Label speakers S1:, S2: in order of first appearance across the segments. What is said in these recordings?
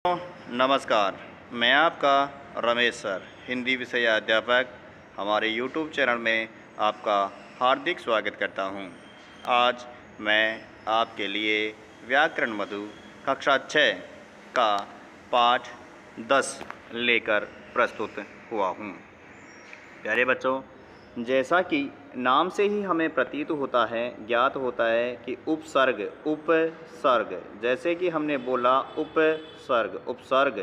S1: नमस्कार, मैं आपका रमेश सर, हिंदी विषय अध्यापक, हमारे YouTube चैनल में आपका हार्दिक स्वागत करता हूं। आज मैं आपके लिए व्याकरण मधु कक्षा 6 का पाठ 10 लेकर प्रस्तुत हुआ हूं। प्यारे बच्चों, जैसा कि नाम से ही हमें प्रतीत होता है, ज्ञात होता है कि उपसर्ग, उपसर्ग, जैसे कि हमने बोला उपसर्ग, उपसर्ग,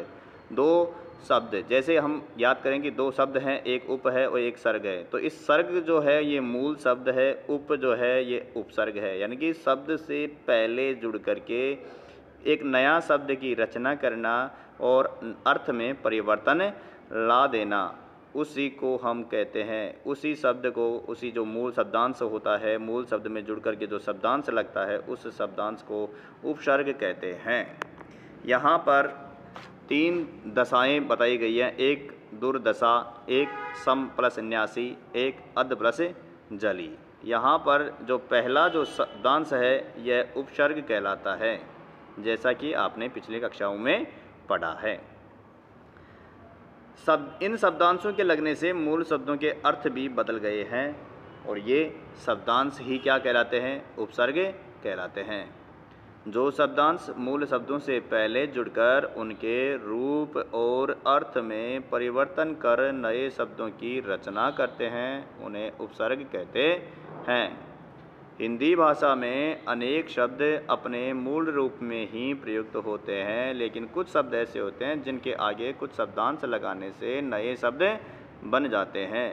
S1: दो शब्द, जैसे हम याद करें कि दो शब्द हैं, एक उप है और एक सर्ग है, तो इस सर्ग जो है ये मूल शब्द है, उप जो है ये उपसर्ग है, यानी कि शब्द से पहले जुड़ करके एक नया शब्द की रचना करना और अर्थ में परिवर्तन ला देना, उसी को हम कहते हैं। उसी शब्द को, उसी जो मूल शब्दांश होता है, मूल शब्द में जुड़ करके जो शब्दांश लगता है, उस शब्दांश को उपसर्ग कहते हैं। यहाँ पर 3 दशाएँ बताई गई हैं, एक दुर्दशा, एक सम प्लस न्यासी, एक अध प्लस जली। यहाँ पर जो पहला जो शब्दांश है यह उपसर्ग कहलाता है, जैसा कि आपने पिछली कक्षाओं में पढ़ा है। इन शब्दांशों के लगने से मूल शब्दों के अर्थ भी बदल गए हैं और ये शब्दांश ही क्या कहलाते हैं? उपसर्ग कहलाते हैं। जो शब्दांश मूल शब्दों से पहले जुड़कर उनके रूप और अर्थ में परिवर्तन कर नए शब्दों की रचना करते हैं, उन्हें उपसर्ग कहते हैं। हिंदी भाषा में अनेक शब्द अपने मूल रूप में ही प्रयुक्त होते हैं, लेकिन कुछ शब्द ऐसे होते हैं जिनके आगे कुछ शब्दांश लगाने से नए शब्द बन जाते हैं।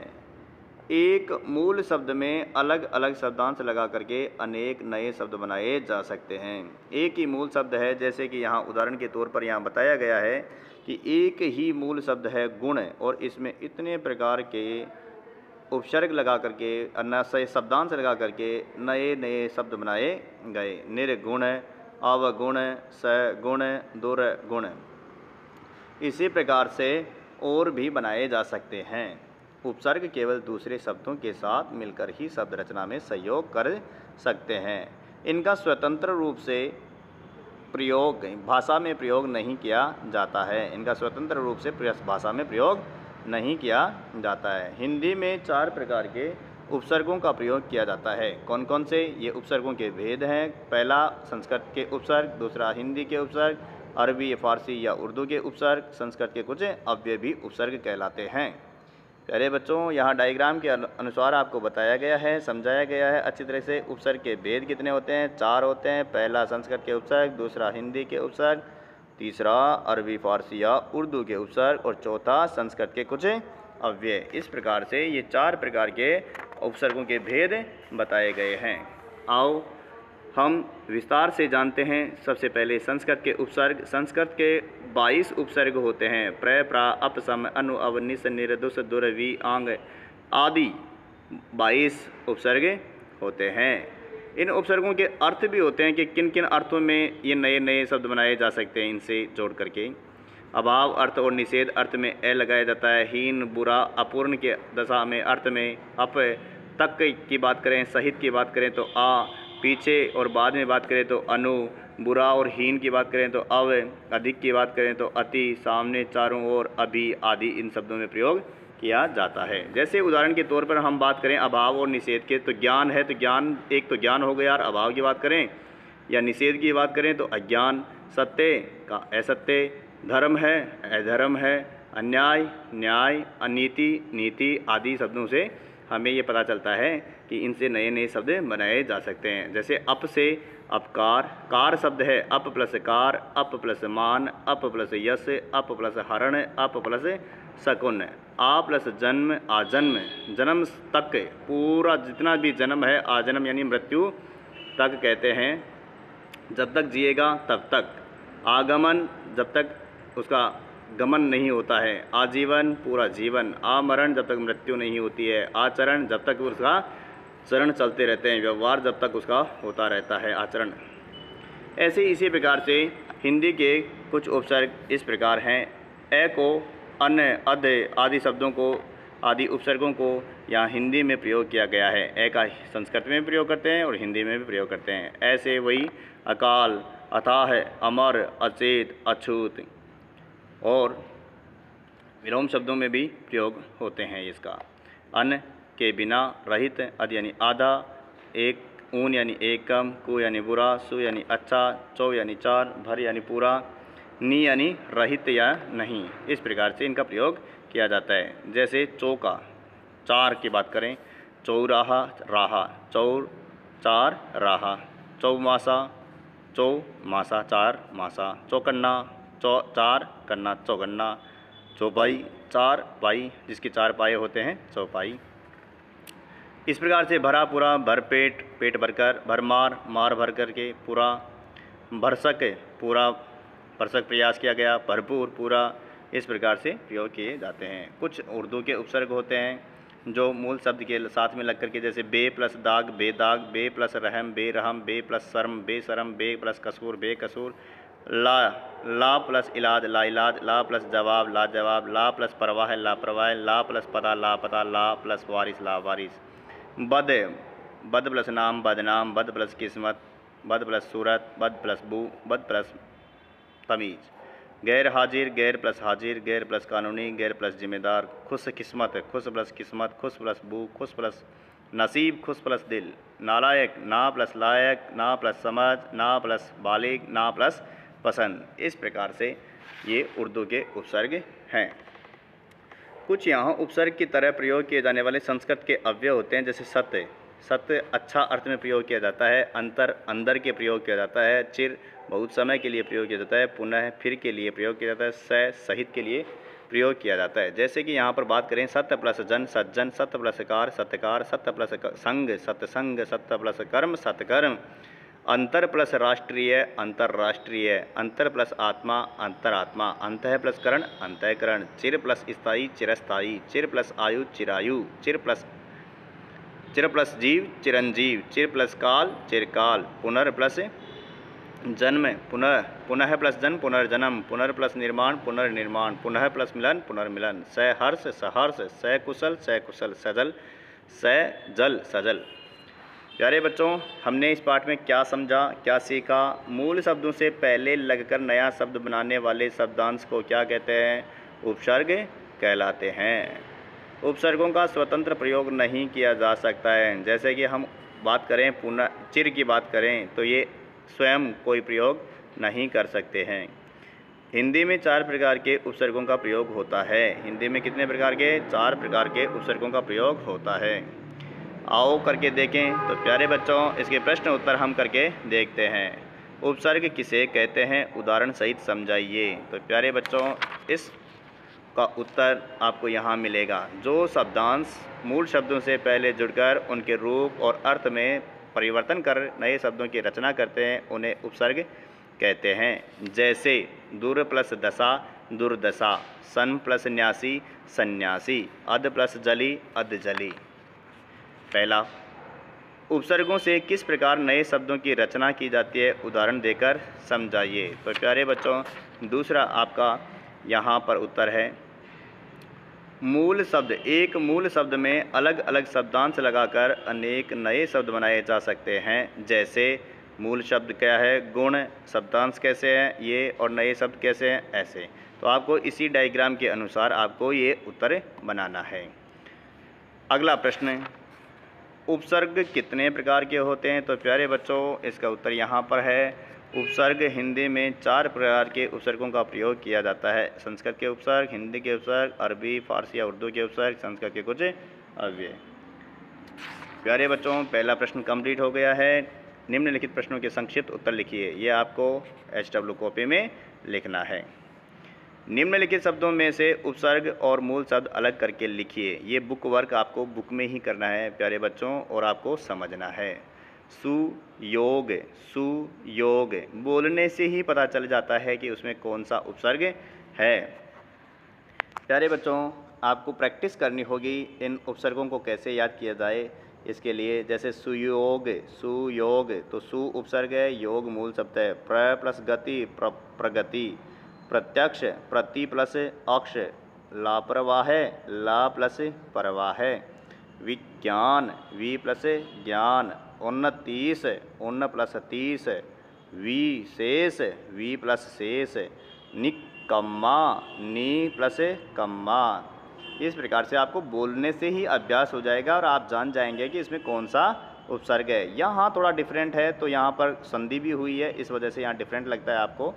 S1: एक मूल शब्द में अलग अलग शब्दांश लगा करके अनेक नए शब्द बनाए जा सकते हैं। एक ही मूल शब्द है, जैसे कि यहाँ उदाहरण के तौर पर यहाँ बताया गया है कि एक ही मूल शब्द है गुण, और इसमें इतने प्रकार के उपसर्ग लगा करके शब्दांश लगा करके नए नए शब्द बनाए गए। निर्गुण, अवगुण, सगुण, दुर्गुण, इसी प्रकार से और भी बनाए जा सकते हैं। उपसर्ग केवल दूसरे शब्दों के साथ मिलकर ही शब्द रचना में सहयोग कर सकते हैं। इनका स्वतंत्र रूप से प्रयोग भाषा में प्रयोग नहीं किया जाता है। इनका स्वतंत्र रूप से भाषा में प्रयोग नहीं किया जाता है। हिंदी में 4 प्रकार के उपसर्गों का प्रयोग किया जाता है। कौन कौन से? ये उपसर्गों के भेद हैं। पहला संस्कृत के उपसर्ग, दूसरा हिंदी के उपसर्ग, अरबी, फारसी या उर्दू के उपसर्ग, संस्कृत के कुछ अव्यय भी उपसर्ग कहलाते हैं। प्यारे बच्चों, यहाँ डायग्राम के अनुसार आपको बताया गया है, समझाया गया है अच्छी तरह से। उपसर्ग के भेद कितने होते हैं? 4 होते हैं। पहला संस्कृत के उपसर्ग, दूसरा हिंदी के उपसर्ग, तीसरा अरबी, फारसी या उर्दू के उपसर्ग और चौथा संस्कृत के कुछ अव्यय। इस प्रकार से ये 4 प्रकार के उपसर्गों के भेद बताए गए हैं। आओ हम विस्तार से जानते हैं। सबसे पहले संस्कृत के उपसर्ग। संस्कृत के 22 उपसर्ग होते हैं। प्र, प्रा, अप, सम, अनु, अव, निस, निर, दुस, दुर, वी, आंग आदि 22 उपसर्ग होते हैं। इन उपसर्गों के अर्थ भी होते हैं कि किन किन अर्थों में ये नए नए शब्द बनाए जा सकते हैं इनसे जोड़ करके। अभाव अर्थ और निषेध अर्थ में ए लगाया जाता है। हीन, बुरा, अपूर्ण के दशा में अर्थ में अप, तक की बात करें, सहित की बात करें तो आ, पीछे और बाद में बात करें तो अनु, बुरा और हीन की बात करें तो अव, अधिक की बात करें तो अति, सामने, चारों ओर, अभी आदि इन शब्दों में प्रयोग किया जाता है। जैसे उदाहरण के तौर पर हम बात करें अभाव और निषेध के, तो ज्ञान है तो ज्ञान, एक तो ज्ञान हो गया, और अभाव की बात करें या निषेध की बात करें तो अज्ञान, सत्य का असत्य, धर्म है अधर्म है, अन्याय न्याय, अनीति नीति आदि शब्दों से हमें ये पता चलता है कि इनसे नए नए शब्द बनाए जा सकते हैं। जैसे अप से अपकार, कार शब्द है up plus car, up plus मान, अप प्लस यश, अप प्लस हरण, अप प्लस शकुन, आ प्लस जन्म, आजन्म, जन्म तक, पूरा जितना भी जन्म है, आजन्म यानी मृत्यु तक कहते हैं, जब तक जिएगा तब तक, आगमन जब तक उसका गमन नहीं होता है, आजीवन पूरा जीवन, आमरण जब तक मृत्यु नहीं होती है, आचरण जब तक उसका चरण चलते रहते हैं, व्यवहार जब तक उसका होता रहता है आचरण। ऐसे इसी प्रकार से हिंदी के कुछ उपसर्ग इस प्रकार हैं। ए को, अन, अध आदि शब्दों को, आदि उपसर्गों को यहाँ हिंदी में प्रयोग किया गया है। ए का संस्कृत में भी प्रयोग करते हैं और हिंदी में भी प्रयोग करते हैं। ऐसे वही अकाल, अथाह, अमर, अचेत, अछूत, और विलोम शब्दों में भी प्रयोग होते हैं इसका। अन के बिना, रहित, अध यानी आधा, एक, ऊन यानी एक कम, कु यानी बुरा, सु यानी अच्छा, चौ यानी चार, भर यानी पूरा, नी यानी रहित या नहीं। इस प्रकार से इनका प्रयोग किया जाता है। जैसे चौका, चार की बात करें, चौराहा, राहा, चौर, चार, राहा, चौमासा, चौ मासा, चार मासा, चौकन्ना, चार कन्ना, चौगन्ना, चौपाई, चार पाई, जिसके चार पाए होते हैं चौपाई। इस प्रकार से भरा पूरा, भरपेट, पेट भरकर, भरमार, मार भर करके, पूरा, भरसक, पूरा भरसक प्रयास किया गया, भरपूर, पूरा। इस प्रकार से प्रयोग किए जाते हैं। कुछ उर्दू के उपसर्ग होते हैं जो मूल शब्द के साथ में लग करके, जैसे बे प्लस दाग, बेदाग, बे प्लस रहम, बेरहम, बे प्लस शर्म, बेशरम, बे प्लस कसूर, बेकसूर, ला प्लस इलाज, ला इलाज, ला प्लस जवाब, ला जवाब, ला प्लस परवाह, ला परवाह, ला प्लस पता, ला पता, ला प्लस वारिस, ला वारिस। बद, बद प्लस नाम, बदनाम, बद प्लस किस्मत, बद प्लस सूरत, बद प्लस बू, बद प्लस तमीज़। गैर हाजिर, गैर प्लस हाजिर, गैर प्लस कानूनी, गैर प्लस जिम्मेदार। खुश किस्मत, खुश प्लस किस्मत, खुश प्लस बू, खुश प्लस नसीब, खुश प्लस दिल। नालायक, ना प्लस लायक, ना प्लस समझ, ना प्लस बालिग, ना प्लस पसंद। इस प्रकार से ये उर्दू के उपसर्ग हैं। कुछ यहाँ उपसर्ग की तरह प्रयोग किए जाने वाले संस्कृत के अव्यय होते हैं। जैसे सत्य, सत्य अच्छा अर्थ में प्रयोग किया जाता है। अंतर, अंदर के प्रयोग किया जाता है। चिर, बहुत समय के लिए प्रयोग किया जाता है। पुनः, फिर के लिए प्रयोग किया जाता है। सहित के लिए प्रयोग किया जाता है। जैसे कि यहाँ पर बात करें, सत्य प्लस जन, सज्जन, सत्य प्लस कार, सत्यकार, सत्य प्लस संग, सत्संग, सत्य प्लस कर्म, सत्कर्म। अंतर प्लस राष्ट्रीय, अंतर्राष्ट्रीय। अंतर प्लस आत्मा, अंतरात्मा। अंतः प्लस करण, अंतःकरण। चिर प्लस स्थायी, चिरस्थायी। चिर प्लस आयु, चिरायु। चिर प्लस जीव, चिरंजीव। चिर प्लस काल, चिरकाल। पुनर् प्लस जन्म, पुनः प्लस जन्म, पुनर्जन्म। पुनर् प्लस निर्माण, पुनर्निर्माण। पुनः प्लस मिलन, पुनर्मिलन। सहर्ष, सहर्ष। सकुशल, सकुशल। सजल, सजल, सजल। प्यारे बच्चों, हमने इस पाठ में क्या समझा, क्या सीखा? मूल शब्दों से पहले लगकर नया शब्द बनाने वाले शब्दांश को क्या कहते हैं? उपसर्ग कहलाते हैं। उपसर्गों का स्वतंत्र प्रयोग नहीं किया जा सकता है। जैसे कि हम बात करें पुनः, चिर की बात करें तो ये स्वयं कोई प्रयोग नहीं कर सकते हैं। हिंदी में 4 प्रकार के उपसर्गों का प्रयोग होता है। हिंदी में कितने प्रकार के? 4 प्रकार के उपसर्गों का प्रयोग होता है। आओ करके देखें। तो प्यारे बच्चों, इसके प्रश्न उत्तर हम करके देखते हैं। उपसर्ग किसे कहते हैं? उदाहरण सहित समझाइए। तो प्यारे बच्चों, इस का उत्तर आपको यहाँ मिलेगा। जो शब्दांश मूल शब्दों से पहले जुड़कर उनके रूप और अर्थ में परिवर्तन कर नए शब्दों की रचना करते हैं, उन्हें उपसर्ग कहते हैं। जैसे दूर प्लस दशा, दुर्दशा। सन प्लस न्यासी, सन्यासी। अध प्लस जली, अधजली। पहला, उपसर्गों से किस प्रकार नए शब्दों की रचना की जाती है? उदाहरण देकर समझाइए। तो प्यारे बच्चों, दूसरा आपका यहाँ पर उत्तर है, मूल शब्द, एक मूल शब्द में अलग अलग शब्दांश लगाकर अनेक नए शब्द बनाए जा सकते हैं। जैसे मूल शब्द क्या है? गुण। शब्दांश कैसे हैं? ये। और नए शब्द कैसे हैं? ऐसे। तो आपको इसी डायग्राम के अनुसार आपको ये उत्तर बनाना है। अगला प्रश्न, उपसर्ग कितने प्रकार के होते हैं? तो प्यारे बच्चों, इसका उत्तर यहाँ पर है। उपसर्ग हिंदी में 4 प्रकार के उपसर्गों का प्रयोग किया जाता है। संस्कृत के उपसर्ग, हिंदी के उपसर्ग, अरबी, फारसी या उर्दू के उपसर्ग, संस्कृत के कुछ अव्यय। प्यारे बच्चों, पहला प्रश्न कंप्लीट हो गया है। निम्नलिखित प्रश्नों के संक्षिप्त उत्तर लिखिए। ये आपको HW कॉपी में लिखना है। निम्नलिखित शब्दों में से उपसर्ग और मूल शब्द अलग करके लिखिए। ये बुक वर्क आपको बुक में ही करना है प्यारे बच्चों, और आपको समझना है। सुयोग, सुयोग बोलने से ही पता चल जाता है कि उसमें कौन सा उपसर्ग है। प्यारे बच्चों, आपको प्रैक्टिस करनी होगी इन उपसर्गों को कैसे याद किया जाए। इसके लिए जैसे सुयोग, सुयोग, तो सु उपसर्ग है, योग मूल शब्द है। प्र प्लस गति, प्रगति। प्रत्यक्ष, प्रति प्लस अक्ष। लापरवाह, ला प्लस परवाह। विज्ञान, वी प्लस ज्ञान। 29, उन्न प्लस 30। विशेष, वी प्लस शेष। कम्मा, नी प्लस कम्मा। इस प्रकार से आपको बोलने से ही अभ्यास हो जाएगा और आप जान जाएंगे कि इसमें कौन सा उपसर्ग है। यहाँ थोड़ा डिफरेंट है, तो यहाँ पर संधि भी हुई है, इस वजह से यहाँ डिफरेंट लगता है आपको।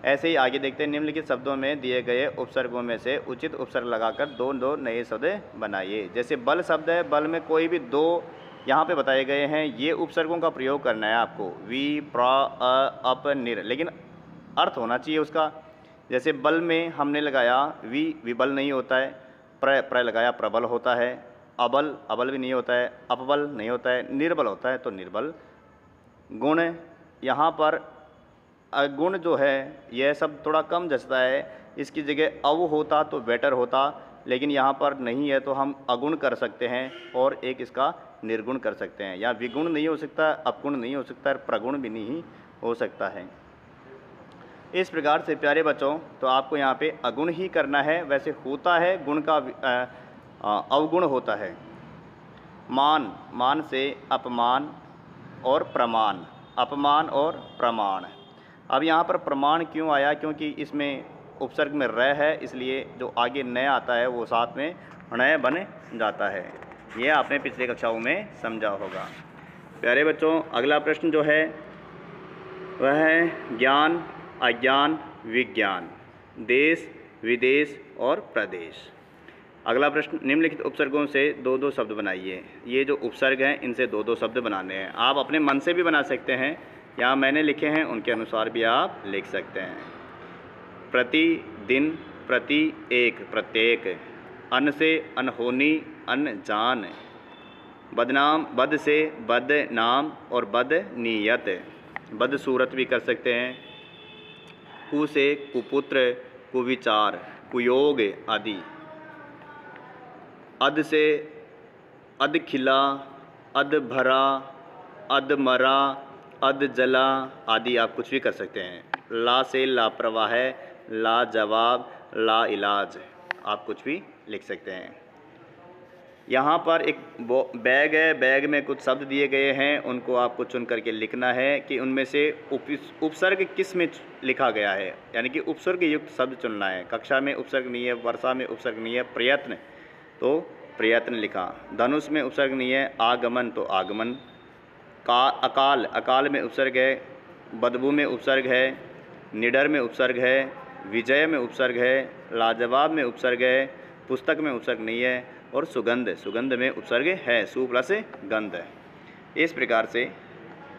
S1: ऐसे ही आगे देखते हैं, निम्नलिखित शब्दों में दिए गए उपसर्गों में से उचित उपसर्ग लगाकर दो दो नए शब्द बनाइए। जैसे बल शब्द है, बल में कोई भी दो यहाँ पे बताए गए हैं, ये उपसर्गों का प्रयोग करना है आपको, वी, प्र, अप, निर, लेकिन अर्थ होना चाहिए उसका। जैसे बल में हमने लगाया वी, विबल नहीं होता है, प्र लगाया प्रबल होता है, अबल, अबल भी नहीं होता है, अपबल नहीं होता है, निर्बल होता है तो निर्बल। गुण, यहाँ पर गुण जो है यह सब थोड़ा कम जचता है, इसकी जगह अव होता तो बेटर होता, लेकिन यहाँ पर नहीं है तो हम अगुण कर सकते हैं और एक इसका निर्गुण कर सकते हैं। या विगुण नहीं हो सकता, अपगुण नहीं हो सकता, प्रगुण भी नहीं हो सकता है। इस प्रकार से प्यारे बच्चों, तो आपको यहाँ पे अगुण ही करना है। वैसे होता है गुण का अवगुण होता है। मान, मान से अपमान और प्रमाण, अपमान और प्रमाण। अब यहाँ पर प्रमाण क्यों आया? क्योंकि इसमें उपसर्ग में र है, इसलिए जो आगे नया आता है वो साथ में नय बन जाता है। ये आपने पिछले कक्षाओं में समझा होगा। प्यारे बच्चों, अगला प्रश्न जो है वह है ज्ञान, अज्ञान, विज्ञान, देश, विदेश और प्रदेश। अगला प्रश्न, निम्नलिखित उपसर्गों से दो दो शब्द बनाइए। ये जो उपसर्ग हैं इनसे दो दो शब्द बनाने हैं। आप अपने मन से भी बना सकते हैं, यहाँ मैंने लिखे हैं उनके अनुसार भी आप लिख सकते हैं। प्रति, दिन, प्रति, एक, प्रत्येक, अन से अनहोनी, अनजान, बदनाम, बद से बदनाम और बदनीयत, बदसूरत भी कर सकते हैं। कु से कुपुत्र, कुविचार, कुयोग आदि। अध से अधखिला, अधभरा, अधमरा, अधजला आदि आप कुछ भी कर सकते हैं। ला से लापरवाह, लाजवाब, ला इलाज, आप कुछ भी लिख सकते हैं। यहाँ पर एक बैग है, बैग में कुछ शब्द दिए गए हैं, उनको आपको चुन करके लिखना है कि उनमें से उपसर्ग किस में लिखा गया है, यानी कि उपसर्ग युक्त शब्द चुनना है। कक्षा में उपसर्ग नहीं है, वर्षा में उपसर्ग नहीं है, प्रयत्न तो प्रयत्न लिखा, धनुष में उपसर्ग नहीं है, आगमन तो आगमन, अकाल, अकाल में उपसर्ग है, बदबू में उपसर्ग है, निडर में उपसर्ग है, विजय में उपसर्ग है, लाजवाब में उपसर्ग है, पुस्तक में उपसर्ग नहीं है, और सुगंध, सुगंध में उपसर्ग है, सु प्लस गंध। इस प्रकार से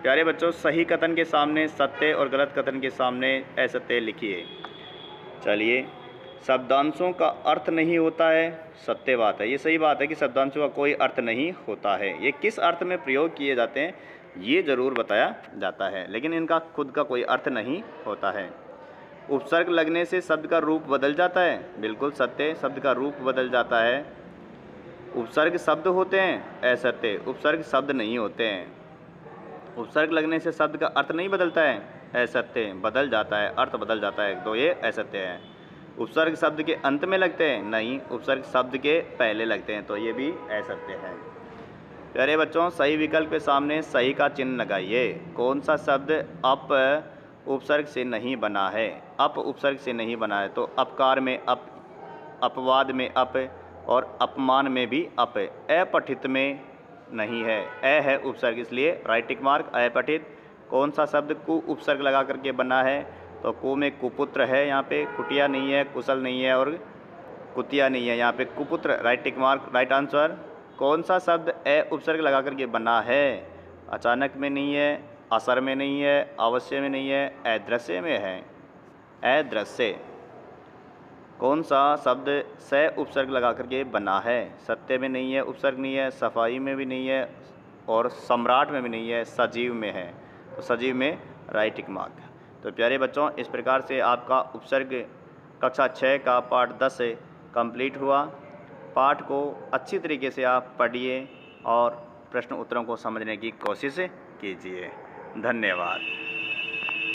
S1: प्यारे बच्चों, सही कथन के सामने सत्य और गलत कथन के सामने असत्य लिखिए। चलिए, शब्दांशों का अर्थ नहीं होता है, सत्य बात है, ये सही बात है कि शब्दांशों का कोई अर्थ नहीं होता है। ये किस अर्थ में प्रयोग किए जाते हैं ये ज़रूर बताया जाता है, लेकिन इनका खुद का कोई अर्थ नहीं होता है। उपसर्ग लगने से शब्द का रूप बदल जाता है, बिल्कुल सत्य, शब्द का रूप बदल जाता है। उपसर्ग शब्द होते हैं, असत्य, उपसर्ग शब्द नहीं होते हैं। उपसर्ग लगने से शब्द का अर्थ नहीं बदलता है, असत्य, बदल जाता है, अर्थ बदल जाता है, तो ये असत्य है। उपसर्ग शब्द के अंत में लगते हैं, नहीं, उपसर्ग शब्द के पहले लगते हैं, तो ये भी असत्य है। प्यारे बच्चों, सही विकल्प के सामने सही का चिन्ह लगाइए। कौन सा शब्द अप उपसर्ग से नहीं बना है? अप उपसर्ग से नहीं बना है, तो अपकार में अप, अपवाद में अप और अपमान में भी अप। अपठित में नहीं है, अ है उपसर्ग, इसलिए राइट टिक मार्क, अपठित। कौन सा शब्द कु उपसर्ग लगा करके बना है? तो कु में कुपुत्र है, यहाँ पे कुटिया नहीं है, कुशल नहीं है और कुतिया नहीं है, यहाँ पे कुपुत्र, right tick mark, right answer. कौन सा शब्द अ उपसर्ग लगा करके बना है? अचानक में नहीं है, असर में नहीं है, अवश्य में नहीं है, अदृश्य में है, अदृश्य। कौन सा शब्द स उपसर्ग लगा करके बना है? सत्य में नहीं है, उपसर्ग नहीं है, सफाई में भी नहीं है और सम्राट में भी नहीं है, सजीव में है, तो सजीव में राइट टिक मार्क। तो प्यारे बच्चों, इस प्रकार से आपका उपसर्ग कक्षा 6 का पाठ 10 कंप्लीट हुआ। पाठ को अच्छी तरीके से आप पढ़िए और प्रश्न उत्तरों को समझने की कोशिश कीजिए। धन्यवाद।